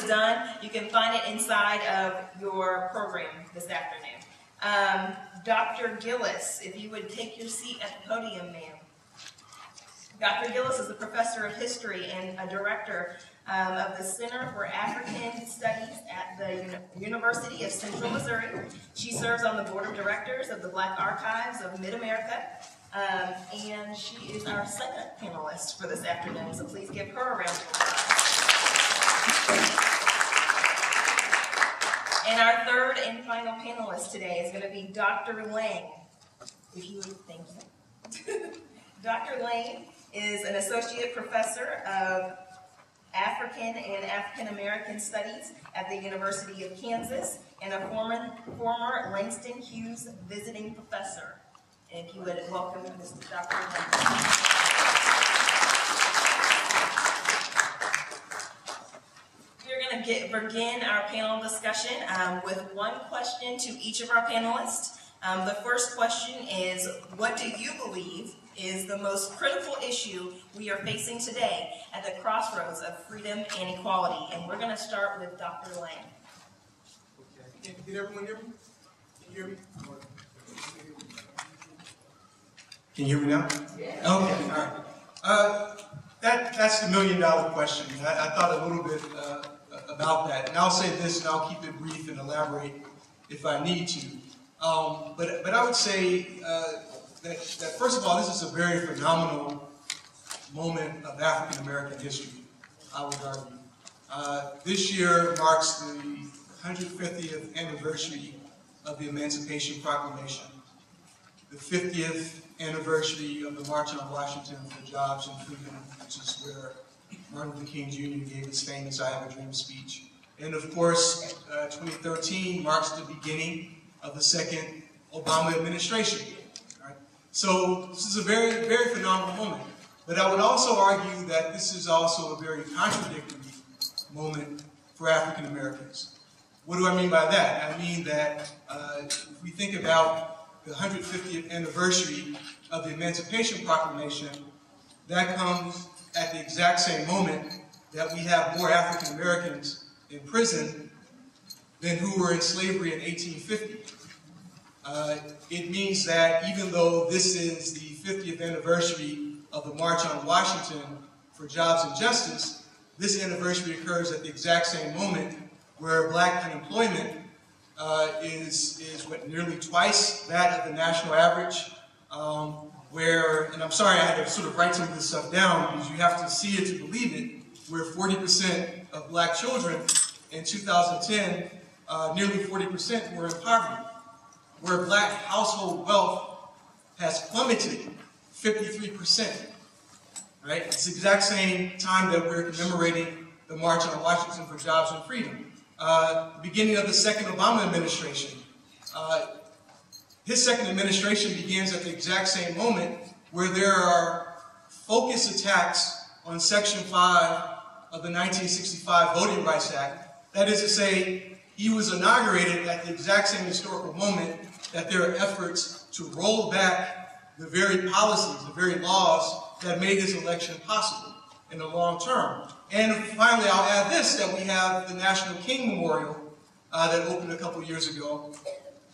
done. You can find it inside of your program this afternoon. Dr. Gillis, if you would take your seat at the podium, ma'am. Dr. Gillis is a professor of history and a director of the Center for African Studies at the University of Central Missouri. She serves on the board of directors of the Black Archives of Mid-America, and she is our second panelist for this afternoon, so please give her a round of applause. And our third and final panelist today is going to be Dr. Lang. If you would, thank you. Dr. Lang is an associate professor of African and African American Studies at the University of Kansas and a former Langston Hughes visiting professor. And if you would welcome Mr. Dr. Lang. We're going to begin our panel discussion with one question to each of our panelists. The first question is, what do you believe is the most critical issue we are facing today at the crossroads of freedom and equality? And we're going to start with Dr. Lang. Okay. Can everyone hear me? Can you hear me? Can you hear me now? Yeah. Okay, all right. That's the million-dollar question. I thought a little bit about that. And I'll say this, and I'll keep it brief and elaborate if I need to. But I would say that first of all, this is a very phenomenal moment of African American history, I would argue. This year marks the 150th anniversary of the Emancipation Proclamation, the 50th anniversary of the March on Washington for Jobs and Freedom, which is where Martin Luther King Jr. gave his famous I Have a Dream speech. And of course, 2013 marks the beginning of the second Obama administration. Right? So this is a very, very phenomenal moment. But I would also argue that this is also a very contradictory moment for African Americans. What do I mean by that? I mean that if we think about the 150th anniversary of the Emancipation Proclamation, that comes at the exact same moment that we have more African Americans in prison than who were in slavery in 1850. It means that even though this is the 50th anniversary of the March on Washington for Jobs and Justice, this anniversary occurs at the exact same moment where black unemployment is what, nearly twice that of the national average, and I'm sorry I had to sort of write some of this stuff down because you have to see it to believe it, where 40% of black children in 2010, nearly 40% were in poverty, where black household wealth has plummeted 53%, right? It's the exact same time that we're commemorating the March on Washington for Jobs and Freedom. The beginning of the second Obama administration. His second administration begins at the exact same moment where there are focused attacks on Section 5 of the 1965 Voting Rights Act. That is to say, he was inaugurated at the exact same historical moment that there are efforts to roll back the very policies, the very laws that made this election possible in the long term. And finally, I'll add this, that we have the National King Memorial that opened a couple years ago.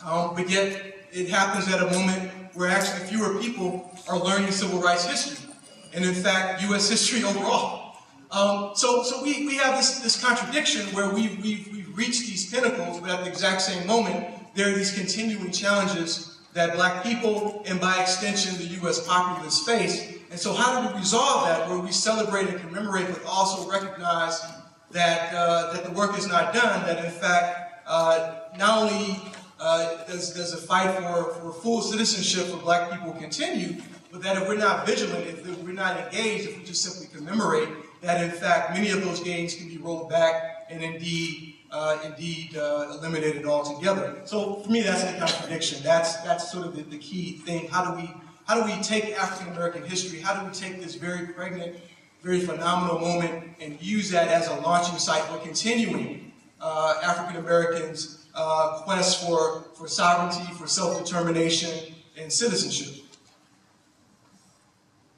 But yet, it happens at a moment where actually fewer people are learning civil rights history, and in fact, U.S. history overall. So we have this contradiction where we've reached these pinnacles, but at the exact same moment, there are these continuing challenges that black people, and by extension, the U.S. populace face. And so how do we resolve that, where we celebrate and commemorate, but also recognize that, that the work is not done, that in fact, not only does a fight for full citizenship for black people continue, but that if we're not vigilant, if we're not engaged, if we just simply commemorate, that in fact many of those gains can be rolled back and indeed eliminated altogether. So for me, that's the contradiction. That's sort of the key thing. How do we take African American history? How do we take this very pregnant, very phenomenal moment and use that as a launching site for continuing African Americans' quest for sovereignty, for self-determination, and citizenship?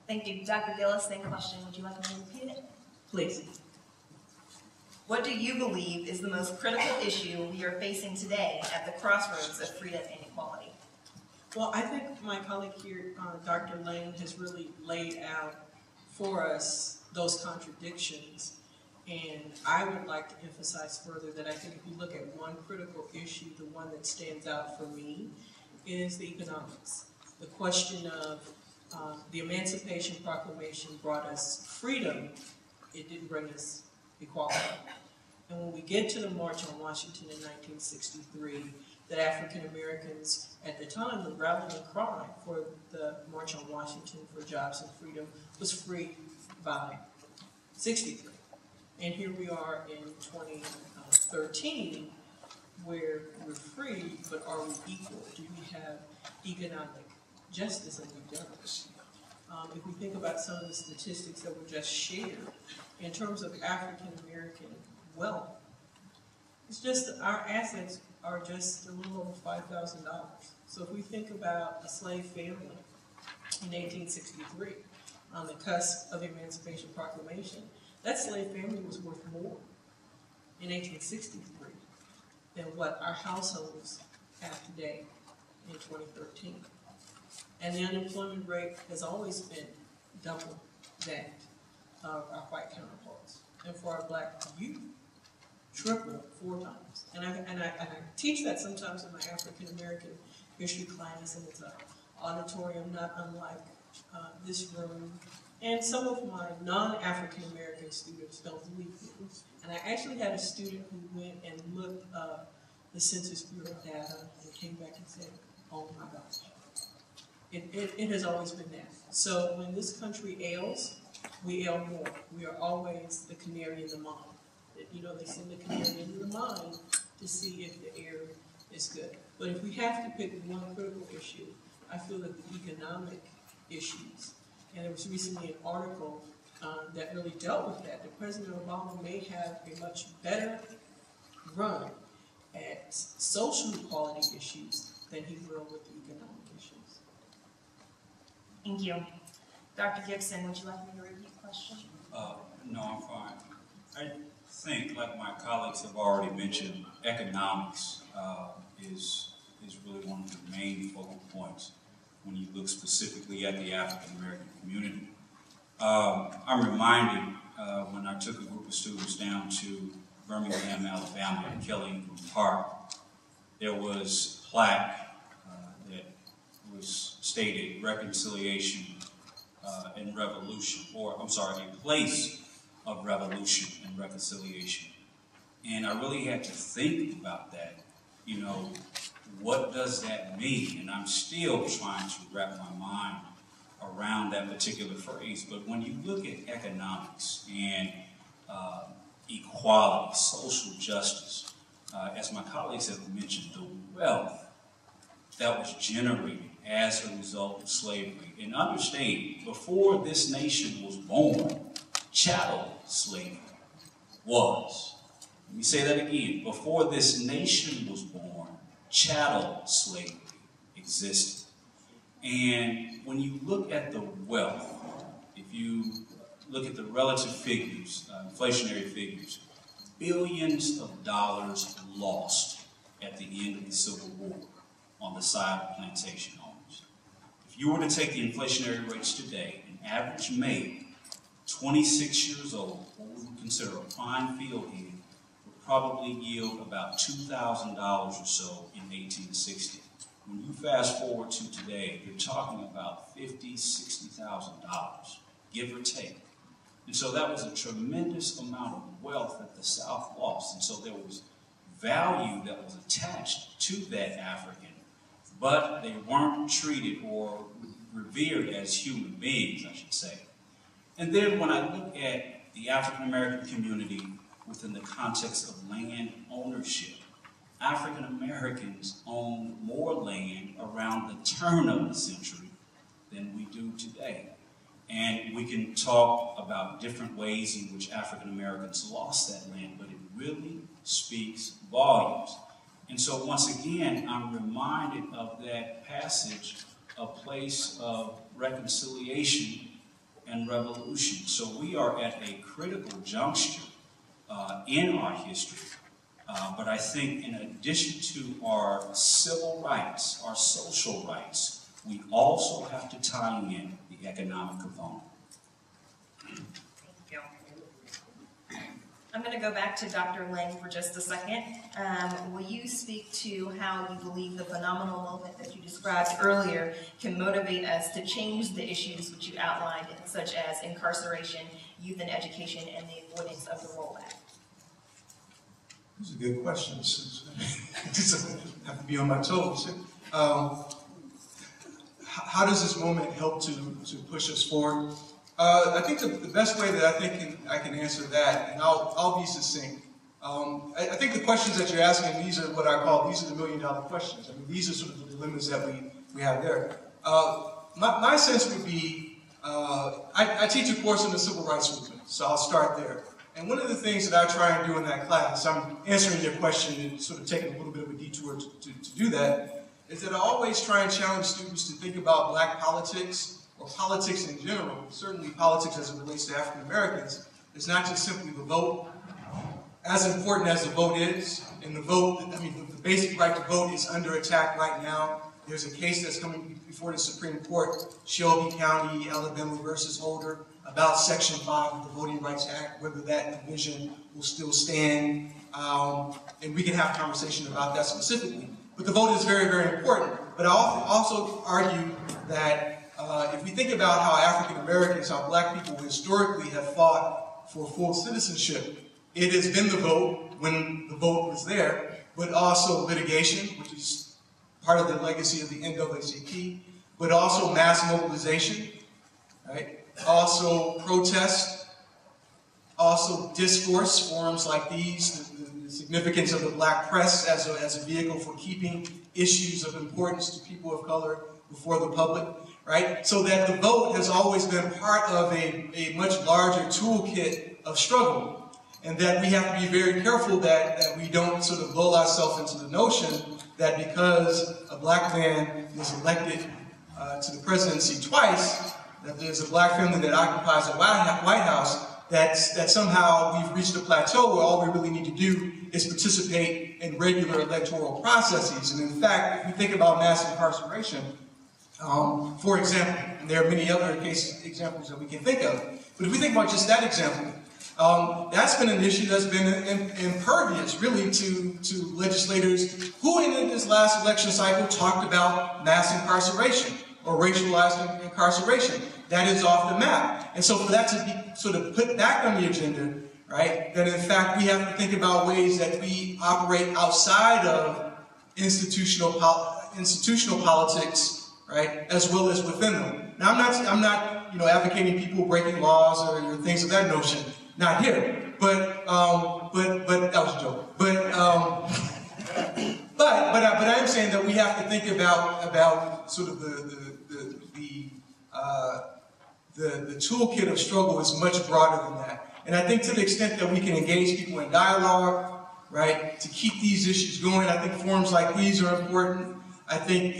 Thank you. Dr. Gillis, same question. Would you like me to repeat it? Please. What do you believe is the most critical issue we are facing today at the crossroads of freedom and equality? Well, I think my colleague here, Dr. Lane, has really laid out for us those contradictions. And I would like to emphasize further that I think if you look at one critical issue, the one that stands out for me is the economics. The question of the Emancipation Proclamation brought us freedom, it didn't bring us equality. And when we get to the March on Washington in 1963, that African Americans at the time, the rallying cry for the March on Washington for jobs and freedom was free by 63. And here we are in 2013, where we're free, but are we equal? Do we have economic justice, and we don't? If we think about some of the statistics that were just shared, in terms of African American wealth, it's just that our assets are just a little over $5,000. So if we think about a slave family in 1863, on the cusp of the Emancipation Proclamation, that slave family was worth more in 1863 than what our households have today in 2013. And the unemployment rate has always been double that of our white counterparts. And for our black youth, triple 4 times. And I teach that sometimes in my African American history class, and it's an auditorium not unlike this room. And some of my non-African American students don't believe me. And I actually had a student who went and looked up the Census Bureau data and came back and said, oh my gosh. It has always been that. So when this country ails, we ail more. We are always the canary in the mine. You know, they send the canary into the mine to see if the air is good. But if we have to pick one critical issue, I feel that the economic issues, and there was recently an article that really dealt with that President Obama may have a much better run at social equality issues than he will with the economic issues. Thank you. Dr. Gibson, would you like me to repeat the question? No, I'm fine. I think, like my colleagues have already mentioned, economics is really one of the main focal points when you look specifically at the African American community. I'm reminded when I took a group of students down to Birmingham, Alabama, at Kelly Park, there was a plaque that was stated reconciliation and revolution, or I'm sorry, a place of revolution and reconciliation. And I really had to think about that. You know, what does that mean? And I'm still trying to wrap my mind around that particular phrase. But when you look at economics and equality, social justice, as my colleagues have mentioned, the wealth that was generated as a result of slavery. And understand, before this nation was born, chattel slavery was. Let me say that again. Before this nation was born, chattel slavery existed. And when you look at the wealth, if you look at the relative figures, inflationary figures, billions of dollars lost at the end of the Civil War on the side of plantation owners. If you were to take the inflationary rates today, an average male, 26 years old, what we would consider a prime field hand, would probably yield about $2,000 or so in 1860. When you fast forward to today, you're talking about $50,000, $60,000, give or take. And so that was a tremendous amount of wealth that the South lost. And so there was value that was attached to that African, but they weren't treated or revered as human beings, I should say. And then when I look at the African American community within the context of land ownership, African Americans owned more land around the turn of the century than we do today. And we can talk about different ways in which African Americans lost that land, but it really speaks volumes. And so once again, I'm reminded of that passage, a place of reconciliation and revolution. So we are at a critical juncture in our history. But I think in addition to our civil rights, our social rights, we also have to tie in the economic component. Thank you. I'm going to go back to Dr. Lang for just a second. Will you speak to how you believe the phenomenal moment that you described earlier can motivate us to change the issues which you outlined, such as incarceration, youth and education, and the avoidance of the rollback? Those are good questions. I have to be on my toes. How does this moment help to push us forward? I think the best way that I can answer that, and I'll be succinct. I think the questions that you're asking, these are what I call, these are the million-dollar questions. I mean, these are sort of the dilemmas that we have there. My sense would be, I teach a course on the civil rights movement, so I'll start there. And one of the things that I try and do in that class, I'm answering your question and sort of taking a little bit of a detour to do that, is that I always try and challenge students to think about black politics, or politics in general, certainly politics as it relates to African Americans. It's not just simply the vote. As important as the vote is, and the vote, I mean, the basic right to vote is under attack right now. There's a case that's coming before the Supreme Court, Shelby County, Alabama versus Holder, about Section 5 of the Voting Rights Act, whether that provision will still stand. And we can have a conversation about that specifically. But the vote is very, very important. But I also argue that if we think about how African Americans, how black people historically have fought for full citizenship, it has been the vote when the vote was there, but also litigation, which is part of the legacy of the NAACP, but also mass mobilization, right? Also protest, also discourse, forums like these, the significance of the black press as a vehicle for keeping issues of importance to people of color before the public, right? So that the vote has always been part of a much larger toolkit of struggle. And that we have to be very careful that we don't sort of lull ourselves into the notion that because a black man was elected to the presidency twice, that there's a black family that occupies the White House, that somehow we've reached a plateau where all we really need to do is participate in regular electoral processes. And in fact, if we think about mass incarceration, for example, and there are many other examples that we can think of, but if we think about just that example, that's been an issue that's been impervious, really, to legislators who in this last election cycle talked about mass incarceration or racialized incarceration. That is off the map. And so for that to be sort of put back on the agenda, right, then in fact we have to think about ways that we operate outside of institutional politics, right, as well as within them. Now I'm not advocating people breaking laws or things of that notion. Not here, but that was a joke. But I am saying that we have to think about sort of the toolkit of struggle is much broader than that. And I think to the extent that we can engage people in dialogue, right, to keep these issues going, I think forums like these are important. I think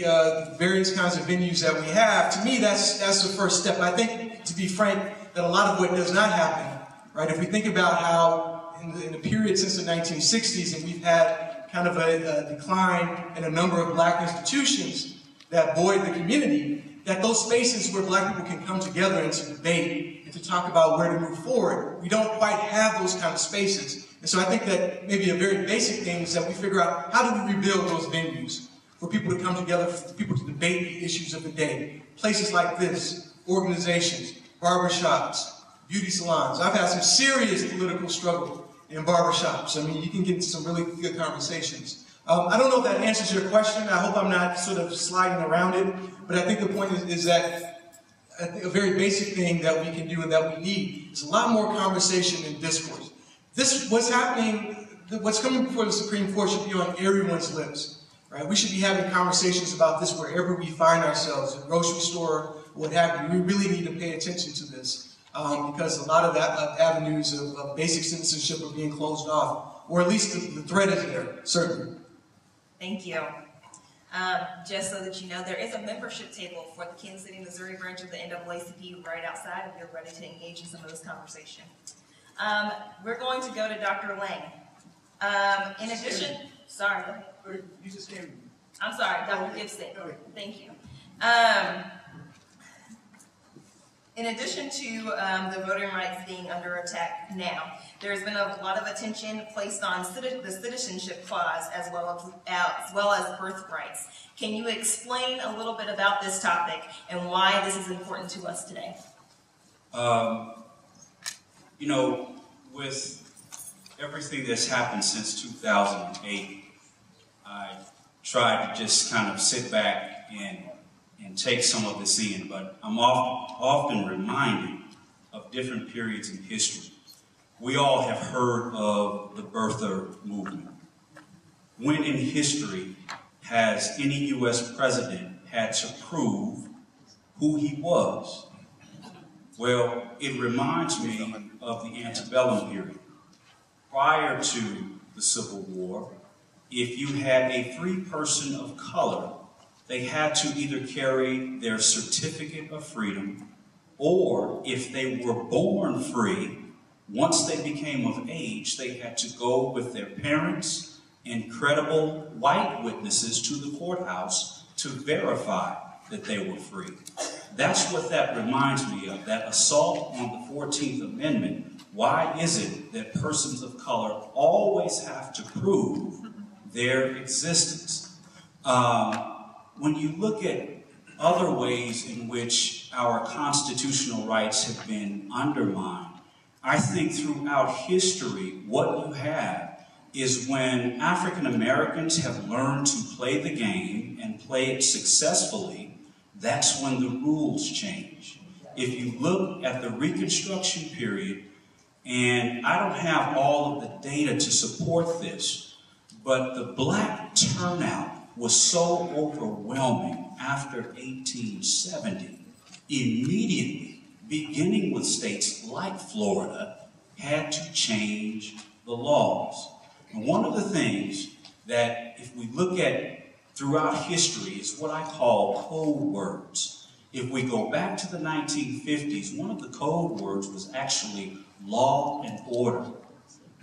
various kinds of venues that we have, to me, that's the first step. I think, to be frank, that a lot of what does not happen. Right? If we think about how in the period since the 1960s, and we've had kind of a decline in a number of black institutions that void the community, that those spaces where black people can come together and to debate and to talk about where to move forward, we don't quite have those kind of spaces. And so I think that maybe a very basic thing is that we figure out how do we rebuild those venues for people to come together, for people to debate the issues of the day. Places like this, organizations, barbershops, beauty salons. I've had some serious political struggle in barbershops. I mean, you can get into some really good conversations. I don't know if that answers your question. I hope I'm not sort of sliding around it. But I think the point is that I think a very basic thing that we can do and that we need is a lot more conversation and discourse. What's happening, what's coming before the Supreme Court should be on everyone's lips. Right? We should be having conversations about this wherever we find ourselves, in a grocery store, what have you. We really need to pay attention to this. Because a lot of avenues of basic citizenship are being closed off, or at least the threat is there, certainly. Thank you. Just so that you know, there is a membership table for the Kansas City Missouri branch of the NAACP right outside if you're ready to engage in some of this conversation. We're going to go to Dr. Lang. In addition, sorry, go ahead. You just came. I'm sorry, Dr. Gibson. Thank you. In addition to the voting rights being under attack now, there's been a lot of attention placed on the citizenship clause as well as birthrights. Can you explain a little bit about this topic and why this is important to us today? You know, with everything that's happened since 2008, I tried to just kind of sit back and take some of this in, but I'm often reminded of different periods in history. We all have heard of the birther movement. When in history has any U.S. president had to prove who he was? Well, it reminds me of the antebellum period. Prior to the Civil War, if you had a free person of color, they had to either carry their certificate of freedom, or if they were born free, once they became of age, they had to go with their parents and credible white witnesses to the courthouse to verify that they were free. That's what that reminds me of, that assault on the 14th Amendment. Why is it that persons of color always have to prove their existence? When you look at other ways in which our constitutional rights have been undermined, I think throughout history, what you have is when African Americans have learned to play the game and play it successfully, that's when the rules change. If you look at the Reconstruction period, and I don't have all of the data to support this, but the black turnout was so overwhelming after 1870, immediately, beginning with states like Florida, had to change the laws. And one of the things that, if we look at throughout history, is what I call code words. If we go back to the 1950s, one of the code words was actually law and order.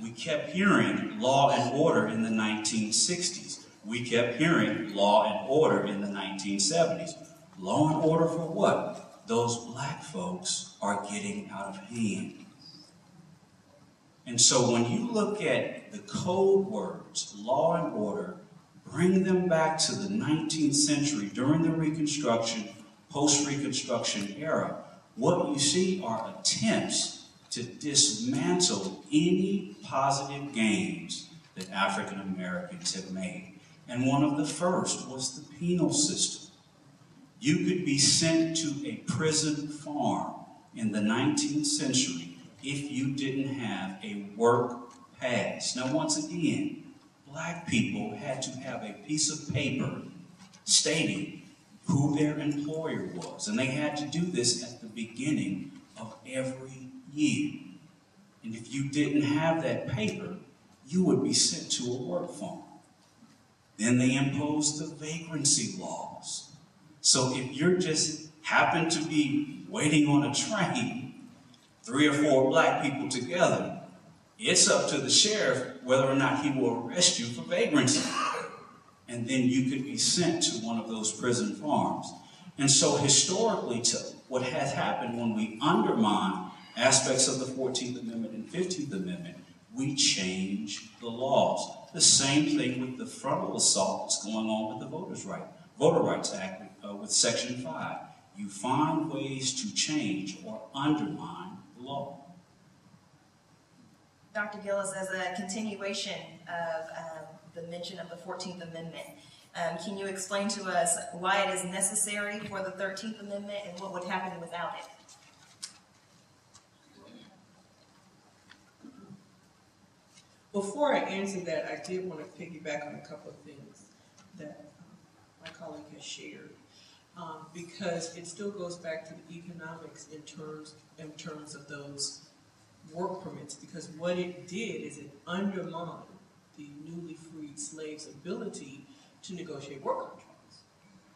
We kept hearing law and order in the 1960s. We kept hearing law and order in the 1970s. Law and order for what? Those black folks are getting out of hand. And so when you look at the code words, law and order, bring them back to the 19th century during the Reconstruction, post-Reconstruction era, what you see are attempts to dismantle any positive gains that African Americans have made. And one of the first was the penal system. You could be sent to a prison farm in the 19th century if you didn't have a work pass. Now, once again, black people had to have a piece of paper stating who their employer was. And they had to do this at the beginning of every year. And if you didn't have that paper, you would be sent to a work farm. Then they imposed the vagrancy laws. So if you're just happen to be waiting on a train, 3 or 4 black people together, it's up to the sheriff whether or not he will arrest you for vagrancy. And then you could be sent to one of those prison farms. And so historically, what has happened when we undermine aspects of the 14th Amendment and 15th Amendment, we change the laws. The same thing with the frontal assault that's going on with the Voter Rights Act with Section 5. You find ways to change or undermine the law. Dr. Gillis, as a continuation of the mention of the 14th Amendment, can you explain to us why it is necessary for the 13th Amendment and what would happen without it? Before I answer that, I did want to piggyback on a couple of things that my colleague has shared, because it still goes back to the economics in terms of those work permits, because what it did is it undermined the newly freed slaves' ability to negotiate work contracts.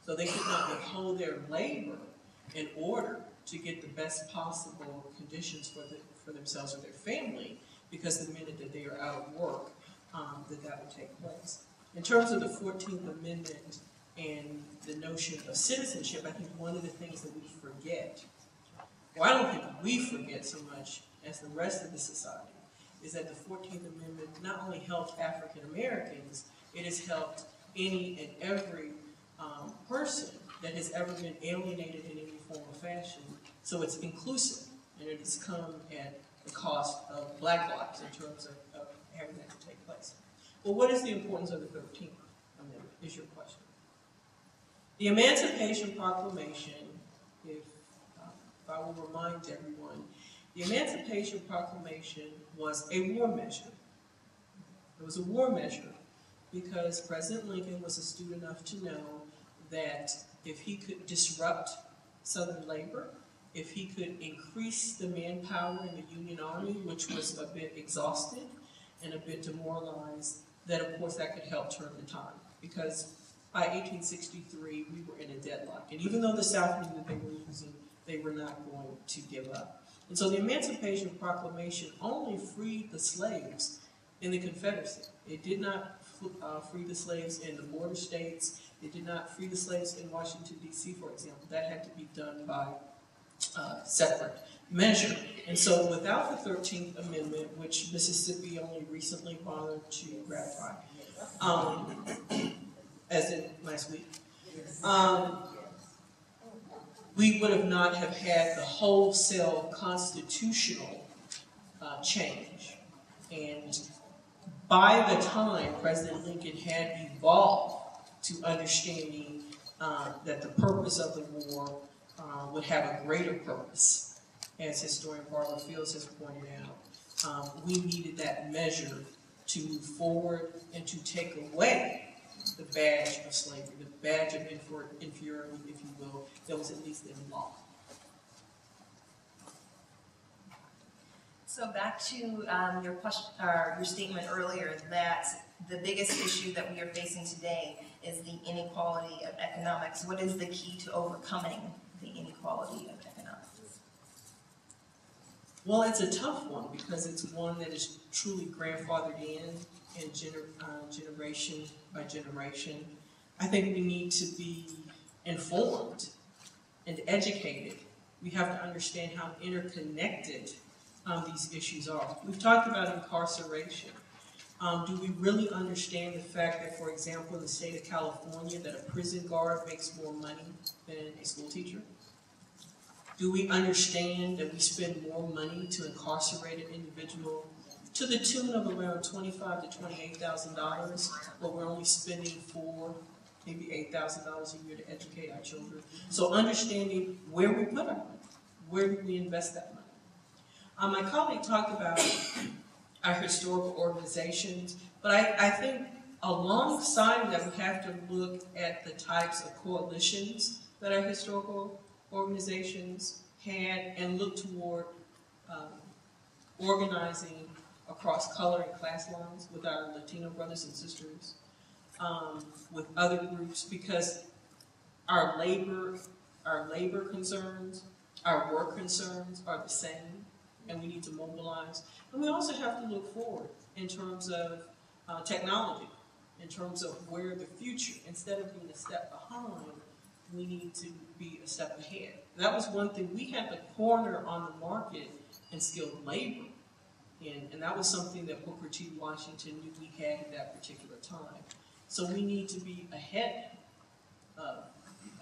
So they could not withhold their labor in order to get the best possible conditions for themselves or their family, because the minute that they are out of work, that would take place. In terms of the 14th Amendment and the notion of citizenship, I think one of the things that we forget, or I don't think we forget so much as the rest of the society, is that the 14th Amendment not only helped African Americans, it has helped any and every person that has ever been alienated in any form or fashion. So it's inclusive, and it has come at the cost of black lives in terms of having that to take place. Well, what is the importance of the 13th Amendment, is your question. The Emancipation Proclamation, if I will remind everyone, the Emancipation Proclamation was a war measure. It was a war measure because President Lincoln was astute enough to know that if he could disrupt Southern labor, if he could increase the manpower in the Union Army, which was a bit exhausted and a bit demoralized, that of course that could help turn the tide. Because by 1863, we were in a deadlock. And even though the South knew that they were losing, they were not going to give up. And so the Emancipation Proclamation only freed the slaves in the Confederacy. It did not free the slaves in the border states. It did not free the slaves in Washington, D.C., for example. That had to be done by separate measure. And so without the 13th Amendment, which Mississippi only recently bothered to ratify, as in last week, we would have not have had the wholesale constitutional change. And by the time President Lincoln had evolved to understanding that the purpose of the war would have a greater purpose, as historian Barbara Fields has pointed out, we needed that measure to move forward and to take away the badge of slavery, the badge of inferiority, if you will, that was at least in law. So back to your question, your statement earlier that the biggest issue that we are facing today is the inequality of economics. What is the key to overcoming the inequality of economics? Well, it's a tough one because it's one that is truly grandfathered in generation by generation. I think we need to be informed and educated. We have to understand how interconnected these issues are. We've talked about incarceration. Do we really understand the fact that, for example, in the state of California, that a prison guard makes more money than a school teacher? Do we understand that we spend more money to incarcerate an individual to the tune of around $25,000 to $28,000, but we're only spending for maybe $8,000 a year to educate our children? So understanding where we put our money, where do we invest that money? My colleague talked about our historical organizations, but I think alongside that we have to look at the types of coalitions that our historical organizations had and look toward organizing across color and class lines with our Latino brothers and sisters, with other groups, because our labor concerns, our work concerns are the same, and we need to mobilize. And we also have to look forward in terms of technology, in terms of where the future, instead of being a step behind, we need to be a step ahead. And that was one thing. We had the corner on the market in skilled labor. And that was something that Booker T. Washington knew we had at that particular time. So we need to be ahead of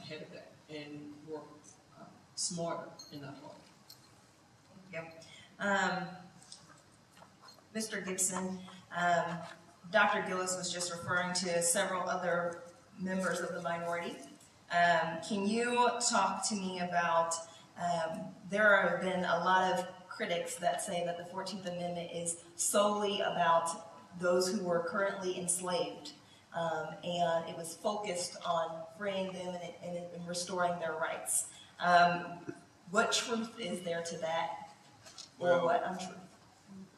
that and work smarter in that part. Yep. Mr. Gibson, Dr. Gillis was just referring to several other members of the minority. Can you talk to me about, there have been a lot of critics that say that the 14th Amendment is solely about those who were currently enslaved, and it was focused on freeing them and restoring their rights. What truth is there to that, or what untruth?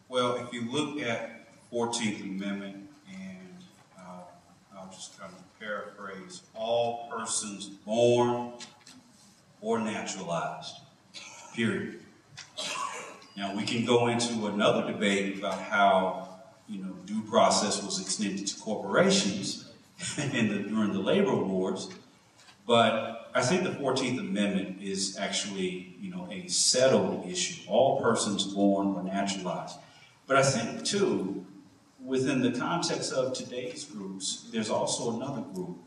Well, if you look at the 14th Amendment, and I'll just kind of paraphrase, all persons born or naturalized, period. Now, we can go into another debate about how, due process was extended to corporations during the labor wars, but I think the 14th Amendment is actually, a settled issue. All persons born or naturalized. But I think, too, within the context of today's groups, there's also another group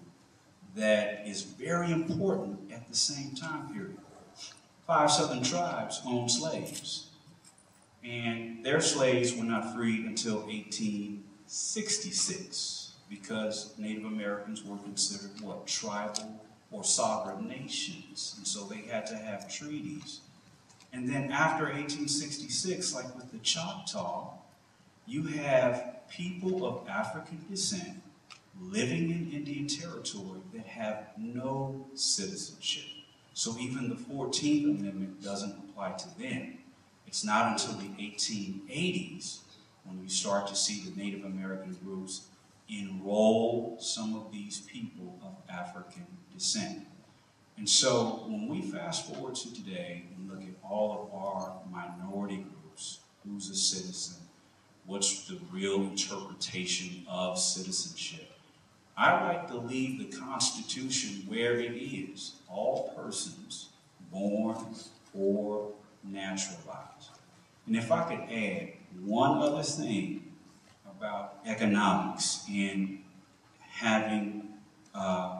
that is very important at the same time period. 5 Southern tribes owned slaves, and their slaves were not freed until 1866 because Native Americans were considered what? Tribal or sovereign nations, and so they had to have treaties. And then after 1866, like with the Choctaw, you have people of African descent living in Indian territory that have no citizenship. So even the 14th Amendment doesn't apply to them. It's not until the 1880s when you start to see the Native American groups enroll some of these people of African descent. And so when we fast forward to today and look at all of our minority groups, who's a citizen, what's the real interpretation of citizenship, I like to leave the Constitution where it is. All persons born or naturalized. And if I could add one other thing about economics and having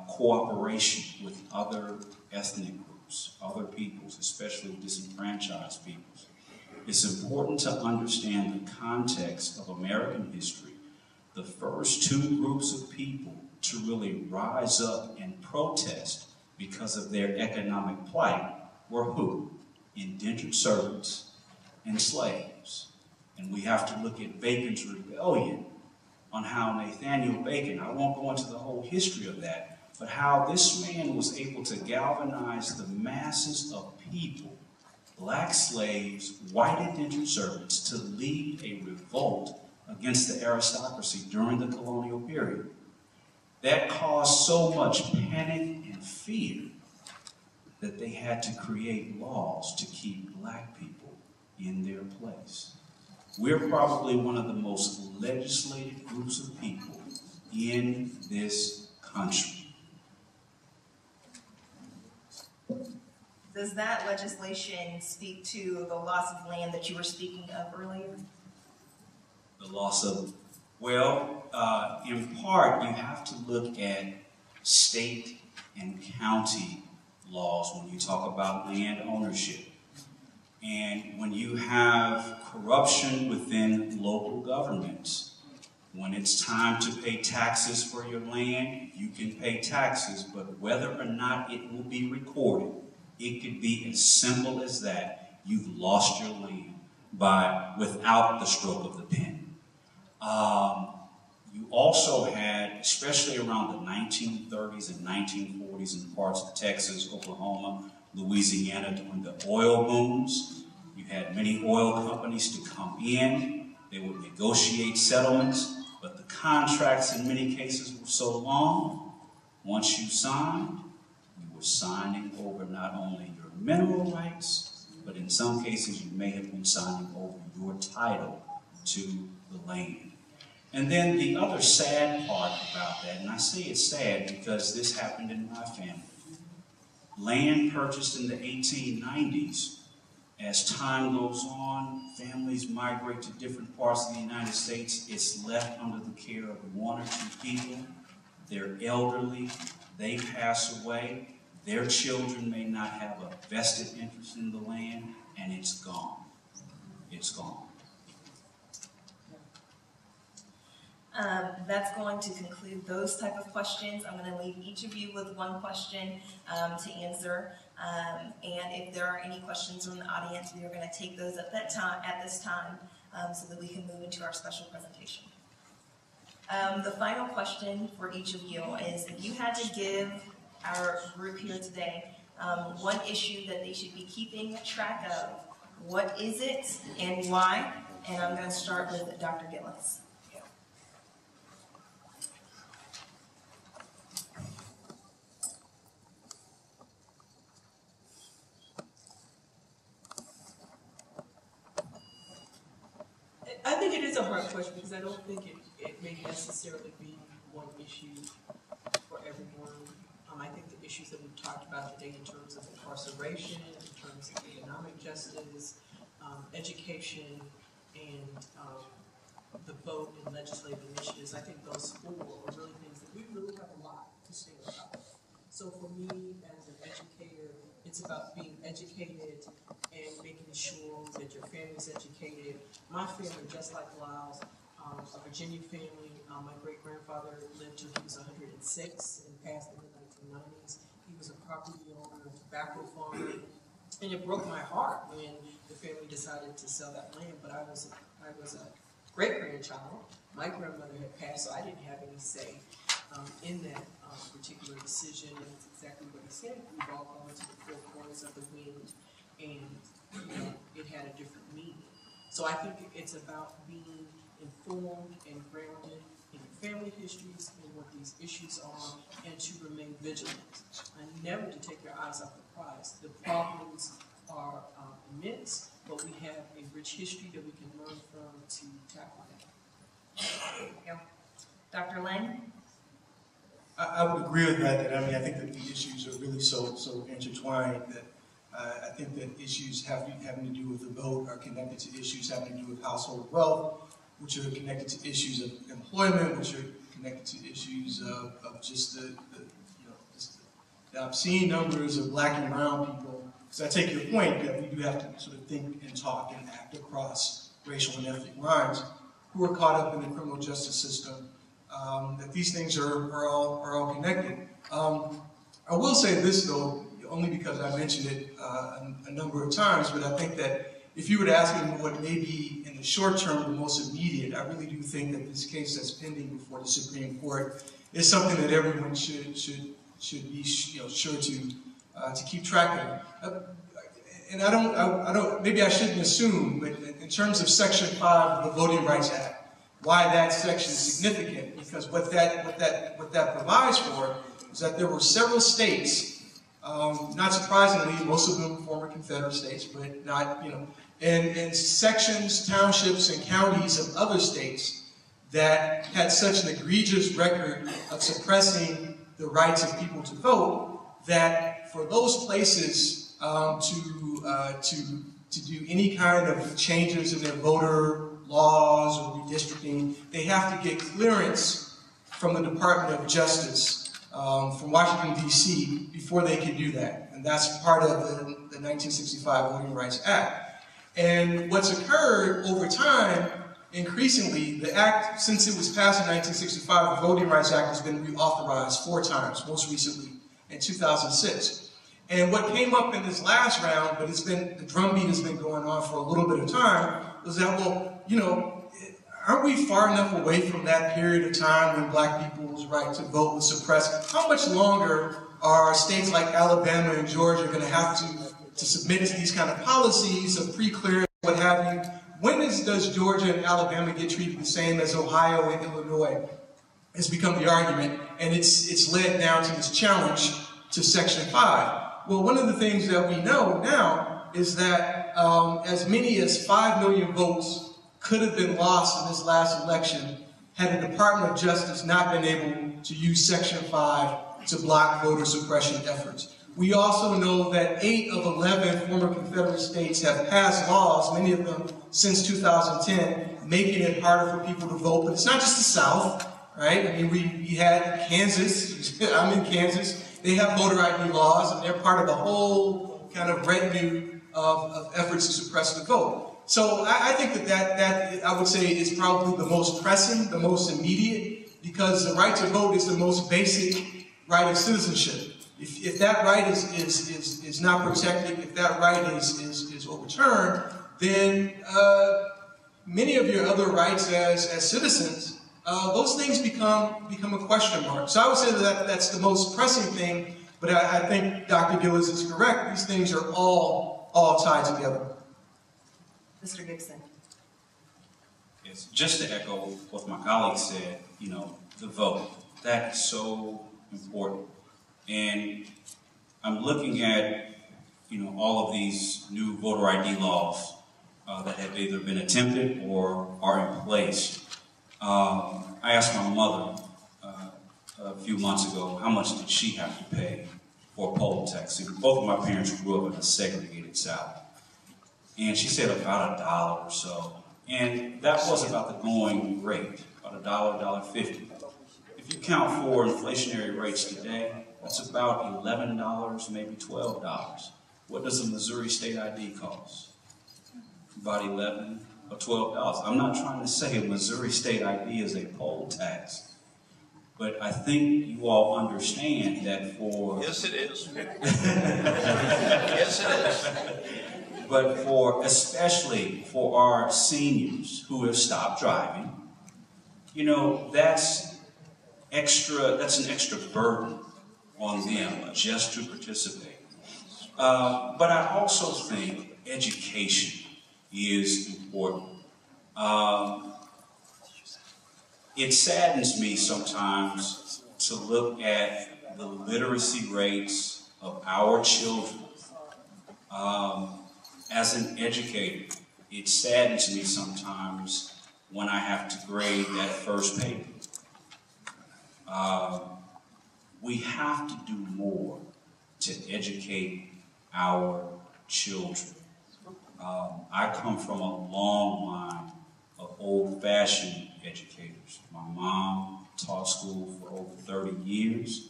cooperation with other ethnic groups, other peoples, especially disenfranchised peoples, it's important to understand the context of American history. The first 2 groups of people to really rise up and protest because of their economic plight were who? Indentured servants and slaves. And we have to look at Bacon's rebellion on how Nathaniel Bacon, I won't go into the whole history of that, but how this man was able to galvanize the masses of people, black slaves, white indentured servants, to lead a revolt against the aristocracy during the colonial period. That caused so much panic and fear that they had to create laws to keep black people in their place. We're probably one of the most legislated groups of people in this country. Does that legislation speak to the loss of land that you were speaking of earlier? The loss of, well, in part, you have to look at state and county laws when you talk about land ownership. And when you have corruption within local governments, when it's time to pay taxes for your land, you can pay taxes, but whether or not it will be recorded, it could be as simple as that. You've lost your land without the stroke of the pen. You also had, especially around the 1930s and 1940s in parts of Texas, Oklahoma, Louisiana, during the oil booms, you had many oil companies to come in. They would negotiate settlements, but the contracts in many cases were so long. Once you signed, you were signing over not only your mineral rights, but in some cases you may have been signing over your title to the land. And then the other sad part about that, and I say it's sad because this happened in my family. Land purchased in the 1890s, as time goes on, families migrate to different parts of the United States. It's left under the care of 1 or 2 people. They're elderly, they pass away, their children may not have a vested interest in the land, and it's gone. It's gone. That's going to conclude those type of questions. I'm going to leave each of you with one question to answer. And if there are any questions from the audience, we are going to take those at this time, so that we can move into our special presentation. The final question for each of you is, if you had to give our group here today one issue that they should be keeping track of, what is it and why? And I'm going to start with Dr. Gillis. I think it is a hard question because I don't think it may necessarily be one issue for everyone. I think the issues that we've talked about today in terms of incarceration, in terms of economic justice, education, and the vote and legislative initiatives, I think those four are really things that we really have a lot to say about. So for me, as an educator, it's about being educated and making sure that your family's educated. My family, just like Lyle's, a Virginia family. My great-grandfather lived till he was 106 and passed in the 1990s. He was a property owner, a tobacco farmer, and it broke my heart when the family decided to sell that land. But I was a great-grandchild. My grandmother had passed, so I didn't have any say in that particular decision. And it's exactly what he said. We've all gone to the four corners of the wind, and it had a different meaning. So I think it's about being informed and grounded in your family histories and what these issues are, and to remain vigilant and never to take your eyes off the prize. The problems are immense, but we have a rich history that we can learn from to tackle that. There you go. Dr. Lane? I would agree with that. I mean, I think that the issues are really so intertwined that I think that issues having to do with the vote are connected to issues having to do with household wealth, which are connected to issues of employment, which are connected to issues of just the obscene numbers of black and brown people. So I take your point that we do have to sort of think and talk and act across racial and ethnic lines who are caught up in the criminal justice system. That these things are all connected. I will say this though, only because I mentioned it a number of times, but I think that if you were to ask me what may be in the short term the most immediate, I really do think that this case that's pending before the Supreme Court is something that everyone should be sure to keep track of. And I don't maybe I shouldn't assume, but in terms of Section 5 of the Voting Rights Act, why that section is significant, because what that provides for is that there were several states, not surprisingly, most of them former Confederate states, but not, and sections, townships, and counties of other states that had such an egregious record of suppressing the rights of people to vote, that for those places to do any kind of changes in their voter laws or redistricting, they have to get clearance from the Department of Justice from Washington, D.C. before they can do that. And that's part of the 1965 Voting Rights Act. And what's occurred over time, increasingly, the act, since it was passed in 1965, the Voting Rights Act has been reauthorized 4 times, most recently in 2006. And what came up in this last round, but the drumbeat has been going on for a little bit of time, was that, well, aren't we far enough away from that period of time when black people's right to vote was suppressed? How much longer are states like Alabama and Georgia going to have to submit to these kind of policies of pre-clearance, what have you? When does Georgia and Alabama get treated the same as Ohio and Illinois? Has become the argument, and it's led now to this challenge to Section 5. Well, one of the things that we know now is that as many as 5 million votes could have been lost in this last election had the Department of Justice not been able to use Section 5 to block voter suppression efforts. We also know that 8 of 11 former Confederate states have passed laws, many of them since 2010, making it harder for people to vote. But it's not just the South, right? I mean, we had Kansas, I'm in Kansas, they have voter ID laws, and they're part of a whole kind of retinue of efforts to suppress the vote. So I think that I would say is probably the most pressing, the most immediate, because the right to vote is the most basic right of citizenship. If that right is not protected, if that right is overturned, then many of your other rights as citizens, those things become a question mark. So I would say that that's the most pressing thing, but I think Dr. Gillis is correct. These things are all tied together. Mr. Gibson. Yes, just to echo what my colleague said, the vote, that is so important. And I'm looking at, all of these new voter ID laws. that have either been attempted or are in place. I asked my mother a few months ago, how much did she have to pay for a poll tax? Both of my parents grew up in a segregated South. And she said about $1 or so. And that was about the going rate, about $1, $1.50. If you count for inflationary rates today, that's about $11, maybe $12. What does a Missouri state ID cost? About $11 or $12. I'm not trying to say a Missouri state ID is a poll tax. But I think you all understand that for... Yes, it is. Yes, it is. But especially for our seniors who have stopped driving, you know, that's an extra burden on them just to participate. But I also think education is important. It saddens me sometimes to look at the literacy rates of our children. As an educator, it saddens me sometimes when I have to grade that first paper. We have to do more to educate our children. I come from a long line of old-fashioned educators. My mom taught school for over 30 years.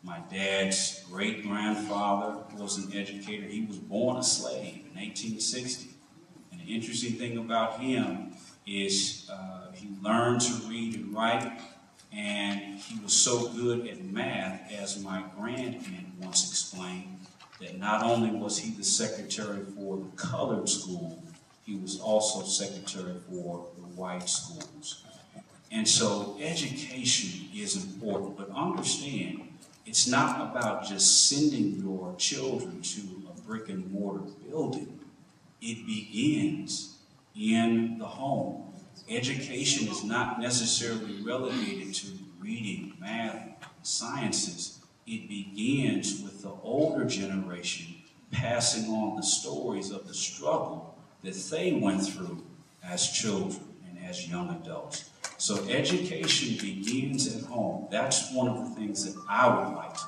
My dad's great-grandfather was an educator. He was born a slave in 1860. And the interesting thing about him is he learned to read and write, and he was so good at math, as my grandaunt once explained, that not only was he the secretary for the colored school, he was also secretary for the white schools. And so education is important, but understand, it's not about just sending your children to a brick and mortar building. It begins in the home. Education is not necessarily relegated to reading, math, sciences. It begins with the older generation passing on the stories of the struggle that they went through as children and as young adults. So education begins at home. That's one of the things that I would like to